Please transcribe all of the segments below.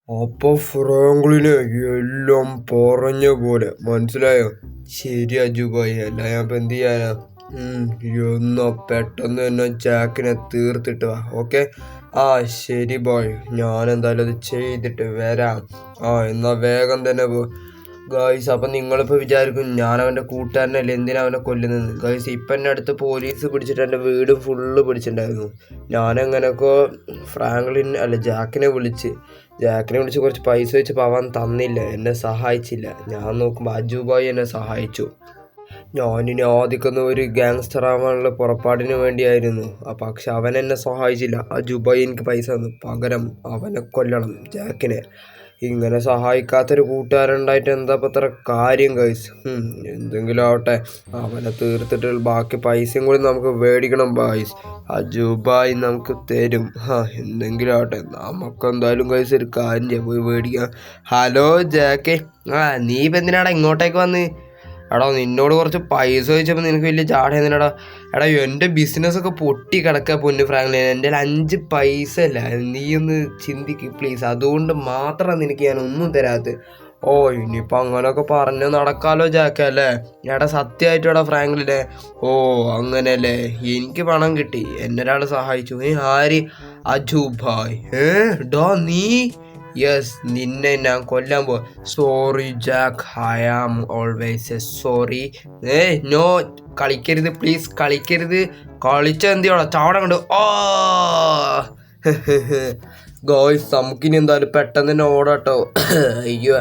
അപ്പൊ ഫ്രാങ്ക്ലിന് എല്ലാം പറഞ്ഞ പോലെ മനസ്സിലായോ? ശരി അജുബായി, അല്ല ഞാൻ ഇപ്പൊ എന്ത് ചെയ്യാനാ? എന്നാ പെട്ടെന്ന് തന്നെ ജാക്കിനെ തീർത്തിട്ട് വാ. ഓക്കെ. ആ ശരി ബോയ്, ഞാൻ എന്തായാലും അത് ചെയ്തിട്ട് വരാം. എന്നാ വേഗം തന്നെ പോ. ഗായ്സ്, അപ്പം നിങ്ങളിപ്പോൾ വിചാരിക്കും ഞാൻ അവൻ്റെ കൂട്ടുകാരനല്ലേ, എന്തിനാ അവനെ കൊല്ലുന്നത്? ഗായ്സ്, ഇപ്പം എൻ്റെ അടുത്ത് പോലീസ് പിടിച്ചിട്ട് എൻ്റെ വീട് ഫുള്ള് പിടിച്ചിട്ടുണ്ടായിരുന്നു. ഞാനെങ്ങനെയൊക്കെ ജാക്കിനെ വിളിച്ച് കുറച്ച് പൈസ വെച്ചപ്പോൾ അവൻ തന്നില്ല, എന്നെ സഹായിച്ചില്ല. ഞാൻ നോക്കുമ്പോൾ അജുബായി എന്നെ സഹായിച്ചു. ഞാനിനി ആദ്യമൊക്കെ ഒരു ഗാങ്സ്റ്റർ ആവാനുള്ള പുറപ്പാടിന് വേണ്ടിയായിരുന്നു. പക്ഷെ അവൻ എന്നെ സഹായിച്ചില്ല. അജുബായി എനിക്ക് പൈസ തന്നു. പകരം അവനെ കൊല്ലണം, ജാക്കിനെ. ഇങ്ങനെ സഹായിക്കാത്തൊരു കൂട്ടുകാരുണ്ടായിട്ട് എന്താ അത്ര കാര്യം ഗൈസ്? എന്തെങ്കിലും ആവട്ടെ, അവനെ തീർത്തിട്ട് ബാക്കി പൈസയും കൂടി നമുക്ക് മേടിക്കണം ഗൈസ്. അജുബായി നമുക്ക് തരും. എന്തെങ്കിലും ആവട്ടെ, നമുക്ക് എന്തായാലും ഗൈസ് ഒരു കാര്യം ചെയ്യാം, പോയി മേടിക്കാം. ഹലോ ജാക്കെ, നീ ഇപ്പം എന്തിനാടാ ഇങ്ങോട്ടേക്ക് വന്ന്? എടാ, നിന്നോട് കുറച്ച് പൈസ ചോദിച്ചപ്പോൾ നിനക്ക് വലിയ ജാട എന്തിനാടാ? എടാ, എൻ്റെ ബിസിനസ്സൊക്കെ പൊട്ടി കിടക്കുക പൊന്നു ഫ്രാങ്ക്ലിൻ. എൻ്റെ 5 പൈസ അല്ല, നീ ഒന്ന് ചിന്തിക്ക് പ്ലീസ്. അതുകൊണ്ട് മാത്രം നിനക്ക് ഞാൻ ഒന്നും തരാത്തത്. ഇനിയിപ്പോൾ അങ്ങനെയൊക്കെ പറഞ്ഞ് നടക്കാലോ ജാക്ക, അല്ലേ? എടാ സത്യമായിട്ടോടാ ഫ്രാങ്ക്ലിനെ. അങ്ങനെയല്ലേ? എനിക്ക് പണം കിട്ടി, എന്നെ ഒരാൾ സഹായിച്ചു. ആര്? അജുബായ്. നീ? യെസ്, നിന്നെ ഞാൻ കൊല്ലാൻ പോവാ. Sorry Jack, I am always a sorry. No, കളിക്കരുത് പ്ലീസ്, കളിക്കരുത്. കളിച്ച എന്തിയോടാ ചാവടം കണ്ടു. ഗോയ്സ്, നമുക്കിനി എന്തായാലും പെട്ടെന്ന് തന്നെ ഓടാട്ടോ. അയ്യോ,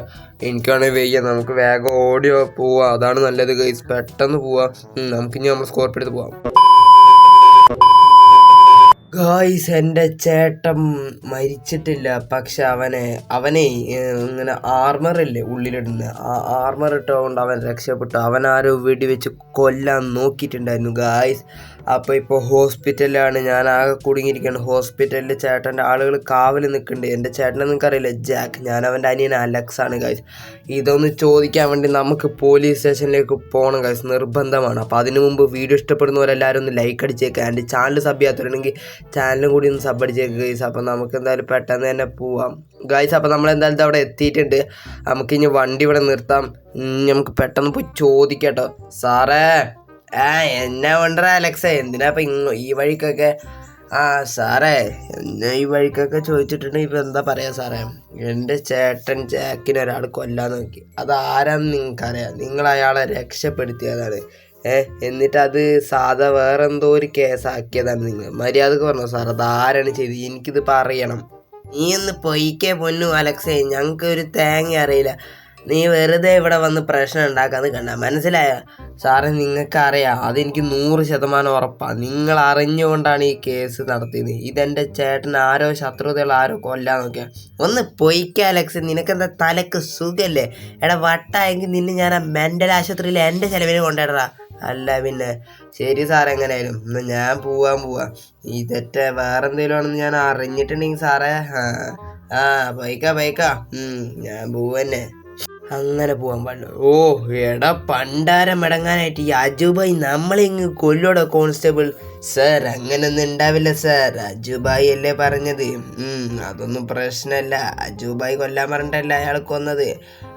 എനിക്കാണെങ്കിൽ വയ്യ. നമുക്ക് വേഗം ഓടി പോവാ, അതാണ് നല്ലത് ഗൈസ്. പെട്ടെന്ന് പോവാ. നമുക്കിനി നമ്മൾ സ്കോർപ്പിയോ എടുത്ത് പോവാം. ഗായ്സ്, എൻ്റെ ചേട്ടൻ മരിച്ചിട്ടില്ല. പക്ഷെ അവനെ ഇങ്ങനെ ആർമറില്ലേ ഉള്ളിലിടുന്നത്, ആ ആർമർ ഇട്ടുകൊണ്ട് അവൻ രക്ഷപ്പെട്ടു. അവനാരോ വെടിവെച്ച് കൊല്ലാൻ നോക്കിയിട്ടുണ്ടായിരുന്നു ഗായ്സ്. അപ്പോൾ ഇപ്പോൾ ഹോസ്പിറ്റലിലാണ്. ഞാൻ ആകെ കുടുങ്ങിയിരിക്കുകയാണ് ഹോസ്പിറ്റലിൽ. ചേട്ടൻ്റെ ആളുകൾ കാവൽ നിൽക്കുന്നുണ്ട്. എൻ്റെ ചേട്ടനെ നിങ്ങൾക്കറിയില്ല, ജാക്ക്. ഞാൻ അവൻ്റെ അനിയൻ അലക്സ് ആണ് ഗായ്സ്. ഇതൊന്ന് ചോദിക്കാൻ വേണ്ടി നമുക്ക് പോലീസ് സ്റ്റേഷനിലേക്ക് പോകണം ഗായ്സ്, നിർബന്ധമാണ്. അപ്പോൾ അതിനു മുമ്പ് വീഡിയോ ഇഷ്ടപ്പെടുന്നവരെല്ലാവരും ഒന്ന് ലൈക്ക് അടിച്ചേക്കുക. എൻ്റെ ചാനൽ സബ് ചെയ്യാത്തവരുണ്ടെങ്കിൽ ചാനലും കൂടി ഒന്ന് സബ് അടിച്ചേക്കുക ഗൈസ്. അപ്പോൾ നമുക്ക് എന്തായാലും പെട്ടെന്ന് തന്നെ പോവാം ഗൈസ്. അപ്പോൾ നമ്മളെന്തായാലും അവിടെ എത്തിയിട്ടുണ്ട്. നമുക്കിനി വണ്ടി ഇവിടെ നിർത്താം. നമുക്ക് പെട്ടെന്ന് പോയി ചോദിക്കട്ടോ. സാറേ, എന്നാ വേണ്ടടാ അലക്സേ? എന്തിനാ ഇപ്പം ഈ വഴിക്കൊക്കെ? സാറേ, എന്നെ ഈ വഴിക്കൊക്കെ ചോദിച്ചിട്ടുണ്ടെങ്കിൽ ഇപ്പം എന്താ പറയുക സാറേ? എൻ്റെ ചേട്ടൻ ജാക്കിനെ ഒരാൾ കൊല്ലാൻ നോക്കി. അതാരാന്ന് നിങ്ങൾക്കറിയാം. നിങ്ങൾ അയാളെ രക്ഷപ്പെടുത്തിയതാണ്. എന്നിട്ട് അത് സാധാ വേറെന്തോ ഒരു കേസാക്കിയതാണ്. നിങ്ങൾ മര്യാദക്ക് പറഞ്ഞോ സാർ, അതാരാണ് ചെയ്തത്? എനിക്കിത് പറയണം. നീ ഒന്ന് പൊയ്ക്കേ പൊന്നു അലക്സേ, ഞങ്ങൾക്ക് ഒരു തേങ്ങ അറിയില്ല. നീ വെറുതെ ഇവിടെ വന്ന് പ്രശ്നം ഉണ്ടാക്കാന്ന് കണ്ട, മനസ്സിലായോ? സാറേ, നിങ്ങൾക്കറിയാം, അതെനിക്ക് 100% ഉറപ്പാണ്. നിങ്ങൾ അറിഞ്ഞുകൊണ്ടാണ് ഈ കേസ് നടത്തിയത്. ഇതെൻ്റെ ചേട്ടൻ ആരോ ശത്രുതകൾ ആരോ കൊല്ലാൻ നോക്കിയ. ഒന്ന് പൊയ്ക്ക അലക്സ്, നിനക്കെന്താ തലക്ക് സുഖല്ലേ? എടാ, വട്ടായെങ്കിൽ നിന്നെ ഞാൻ ആ മെൻ്റൽ ആശുപത്രിയിൽ എൻ്റെ ചിലവിന് കൊണ്ടുവരടാ. അല്ല പിന്നെ. ശരി സാറേ, എങ്ങനെയായാലും എന്നാൽ ഞാൻ പോവാ. ഇതൊക്കെ വേറെന്തെങ്കിലും ആണെന്ന് ഞാൻ അറിഞ്ഞിട്ടുണ്ടെങ്കിൽ സാറേ, ബൈക്കാ ഞാൻ പോവന്നെ. അങ്ങനെ പോകാൻ പാടില്ല. എടാ പണ്ടാരം മടങ്ങാനായിട്ട് ഈ അജുബായി നമ്മളിങ്ങ് കൊല്ലോടോ കോൺസ്റ്റബിൾ. സാർ, അങ്ങനൊന്നും ഉണ്ടാവില്ല സാർ, അജുബായി അല്ലേ പറഞ്ഞത്. അതൊന്നും പ്രശ്നമല്ല. അജുബായി കൊല്ലാൻ പറഞ്ഞിട്ടല്ല അയാൾ കൊന്നത്.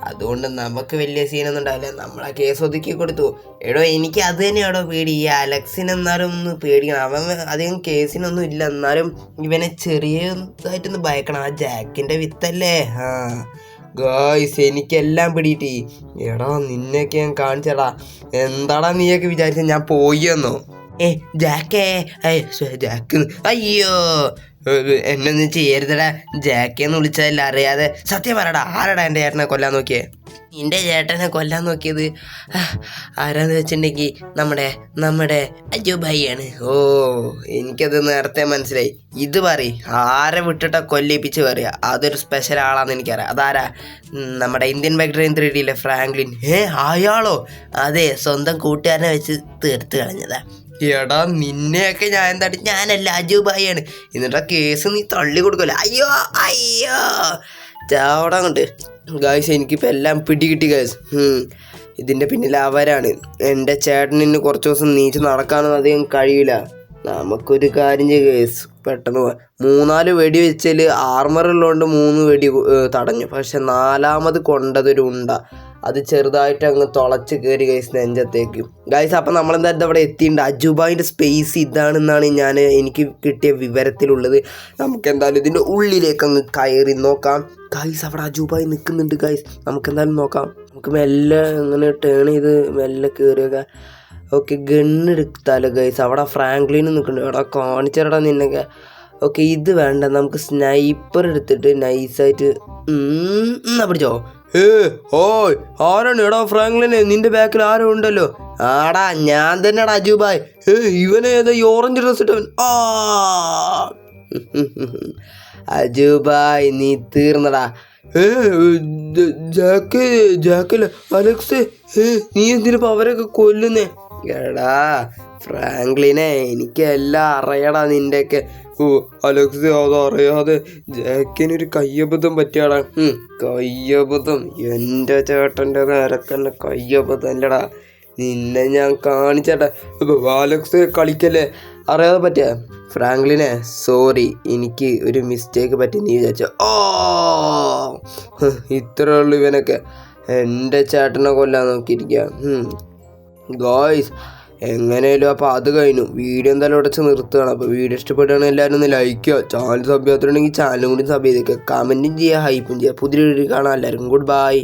അതുകൊണ്ട് നമുക്ക് വലിയ സീനൊന്നും ഉണ്ടാവില്ല. നമ്മളാ കേസ് ഒതുക്കി കൊടുത്തു. എനിക്ക് അത് തന്നെയാണോ പേടി. ഈ അലക്സിനെന്നാലും ഒന്ന് പേടിക്കണം. അവൻ അധികം കേസിനൊന്നും ഇല്ല, എന്നാലും ഇവനെ ചെറിയതായിട്ടൊന്ന് ഭയക്കണം. ആ ജാക്കിൻ്റെ വിത്തല്ലേ. ഗായ്സ്, എനിക്കെല്ലാം പിടിയിട്ട്. എടാ, നിന്നെയൊക്കെ ഞാൻ കാണിച്ചടാ. എന്താടാ നീയൊക്കെ വിചാരിച്ച ഞാൻ പോയി എന്നോ? ജാക്കേ, ജാക്ക്, അയ്യോ എന്നൊന്നും ചെയ്യരുതടാ. ജാക്കേന്ന് വിളിച്ചതല്ല അറിയാതെ. സത്യം പറയടാ, ആരടാ എൻ്റെ ചേട്ടനെ കൊല്ലാൻ നോക്കിയേ? നിൻ്റെ ചേട്ടനെ കൊല്ലാൻ നോക്കിയത് ആരാന്ന് വെച്ചിട്ടുണ്ടെങ്കിൽ നമ്മുടെ അജുബായിയാണ്. എനിക്കത് നേരത്തെ മനസ്സിലായി. ഇത് ആരെ വിട്ടിട്ടാ കൊല്ലിപ്പിച്ച് പറയുക, അതൊരു സ്പെഷ്യൽ ആളാന്ന് എനിക്കറിയാം. അതാരാ? നമ്മുടെ ഇന്ത്യൻ ബാക്ടീരിയൻ 3Dയിലെ ഫ്രാങ്ക്ലിൻ. അയാളോ? അതെ, സ്വന്തം കൂട്ടുകാരനെ വെച്ച് തീർത്ത് കളഞ്ഞതാ. എടാ, നിന്നെയൊക്കെ ഞാൻ എന്തായിട്ട്? ഞാനല്ല, അജുബായിയാണ്. എന്നിട്ടാ കേസ് നീ തള്ളി കൊടുക്കല്ലോ. അയ്യോ ചാവടാ കൊണ്ട്. ഗായ്സ്, എനിക്കിപ്പോൾ എല്ലാം പിടികിട്ടി ഗായ്സ്. ഇതിൻ്റെ പിന്നിൽ അവരാണ്. എൻ്റെ ചേട്ടനിന്ന് കുറച്ച് ദിവസം നീച്ച് നടക്കാനൊന്നും അധികം കഴിയില്ല. നമുക്കൊരു കാര്യം ചെയ്യുക ഗായ്സ്, പെട്ടെന്ന് പോകാൻ. 3-4 വെടി വെച്ചാൽ ആർമറുള്ളതുകൊണ്ട് 3 വെടി തടഞ്ഞു. പക്ഷെ 4ാമത് കൊണ്ടതൊരു ഉണ്ട. അത് ചെറുതായിട്ട് അങ്ങ് തുളച്ച് കയറി ഗൈസ് നെഞ്ചത്തേക്ക്. ഗൈസ് അപ്പം നമ്മളെന്തായാലും അവിടെ എത്തിയിട്ടുണ്ട്. അജുബായിൻ്റെ സ്പേസ് ഇതാണെന്നാണ് എനിക്ക് കിട്ടിയ വിവരത്തിലുള്ളത്. നമുക്കെന്തായാലും ഇതിൻ്റെ ഉള്ളിലേക്ക് അങ്ങ് കയറി നോക്കാം. ഗൈസ് അവിടെ അജുബായി നിൽക്കുന്നുണ്ട് ഗൈസ്. നമുക്കെന്തായാലും നോക്കാം. നമുക്ക് മെല്ലെ ഇങ്ങനെ ടേൺ ചെയ്ത് മെല്ലെ കയറിയൊക്കെ. ഓക്കെ, ഗണ്ണെടുത്താലോ ഗൈസ്. അവിടെ ഫ്രാങ്ക്ലിൻ നിൽക്കുന്നുണ്ട്. അവിടെ കാണിച്ചടാ നിന്നൊക്കെ. ഓക്കെ, ഇത് വേണ്ട. നമുക്ക് സ്നൈപ്പർ എടുത്തിട്ട് നൈസായിട്ട് പിടിച്ചോ. ഓയ് ആരാണ്? എടാ ഫ്രാങ്ക്ലിനെ, നിന്റെ ബാക്കിൽ ആരോ ഉണ്ടല്ലോ. ആടാ ഞാൻ തന്നെടാ അജുബായ്. ഇവനെ ഏതാ ഈ ഓറഞ്ച് ഡ്രസ് ഇട്ടവൻ? അജുബായ് നീ തീർന്നടാ. ജാക്കല്ല അലക്സ്, നീ എന്തിനിപ്പോ അവരൊക്കെ കൊല്ലുന്നേ? എടാ ഫ്രാങ്ക്ലിനെ, എനിക്കെല്ലാം അറിയടാ നിൻ്റെയൊക്കെ. അലക്സ് അതറിയാതെ ജാക്കിനൊരു കയ്യബദ്ധം പറ്റിയാടാ. കയ്യബദ്ധം? എൻ്റെ ചേട്ടൻ്റെ നേരക്കന്നെ കയ്യബദ്ധം അല്ലടാ. നിന്നെ ഞാൻ കാണിച്ചേട്ടാ. അലക്സ് കളിക്കല്ലേ, അറിയാതെ പറ്റിയ. ഫ്രാങ്ക്ലിനെ സോറി, എനിക്ക് ഒരു മിസ്റ്റേക്ക് പറ്റി. നീ വിചാരിച്ചോ ഇത്രേ ഉള്ളൂ ഇവനൊക്കെ? എൻ്റെ ചേട്ടനെ കൊല്ലാൻ നോക്കിയിരിക്കുക. ഗോയ്സ് എങ്ങനെയാലും അപ്പോൾ അത് കഴിഞ്ഞു. വീഡിയോ എന്തായാലും ഉടച്ച് നിർത്തുകയാണ്. അപ്പോൾ വീഡിയോ ഇഷ്ടപ്പെടുകയാണെങ്കിൽ എല്ലാവരും ഒന്ന് ലൈക്ക് ചെയ്യുക. ചാനൽ സബ് ചെയ്യാത്തുണ്ടെങ്കിൽ ചാനലും കൂടി സബ് ചെയ്തേക്കുക. കമൻറ്റും ചെയ്യുക, ഹൈപ്പും ചെയ്യുക. പുതിയ വീഡിയോ കാണാം. എല്ലാവർക്കും ഗുഡ് ബൈ.